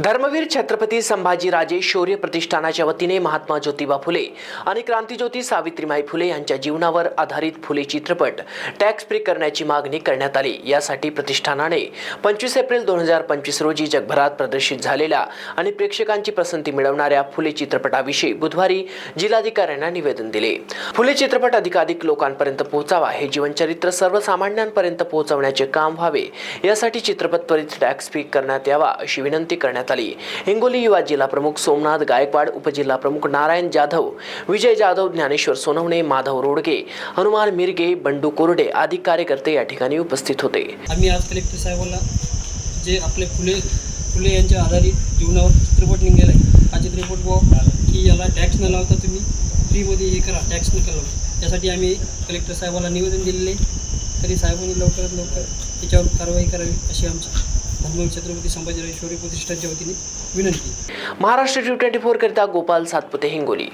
धर्मवीर छत्रपती संभाजीराजे शौर्य प्रतिष्ठानाच्या वतीने महात्मा ज्योतिबा फुले आणि क्रांतिज्योती सावित्रीबाई फुले यांच्या जीवनावर आधारित फुले चित्रपट टॅक्स फ्री करण्याची मागणी करण्यात आली। यासाठी प्रतिष्ठानाने 25 एप्रिल 2025 रोजी जगभरात प्रदर्शित झालेल्या आणि प्रेक्षकांची पसंती मिळवणाऱ्या फुले चित्रपटाविषयी बुधवारी जिल्हाधिकाऱ्यांना निवेदन दिले। फुले चित्रपट अधिकाधिक लोकांपर्यंत पोहोचावा, हे जीवनचरित्र सर्वसामान्यांपर्यंत पोहोचवण्याचे काम व्हावे, यासाठी चित्रपट त्वरित टॅक्स फ्री करण्यात यावा अशी विनंती करण्यात आली। हिंगोली युवा जिल्हा प्रमुख सोमनाथ गायकवाड, उपजिल्हा प्रमुख नारायण जाधव, विजय जाधव, ज्ञानेश्वर सोनवणे, माधव रोडगे, हनुमान मिरगे, बंडू कोरडे आदी कार्यकर्ते या ठिकाणी उपस्थित होते। आम्ही आज कलेक्टर साहेबांना जे आपले फुले यांच्या आधारित जीवनावर चित्रपट निघाला आहे, हा चित्रपट बुवा की याला टॅक्स न लावता तुम्ही फ्रीमध्ये हे करा, टॅक्स न करा, यासाठी आम्ही कलेक्टर साहेबांना निवेदन दिलेले। तरी साहेबांनी लवकरात लवकर याच्यावर कारवाई करावी अशी आमची धर्मवीर छत्रपती संभाजीराजे शौर्य प्रतिष्ठानच्या वतीने विनंती। महाराष्ट्र 24 करिता गोपाल सातपुते, हिंगोली।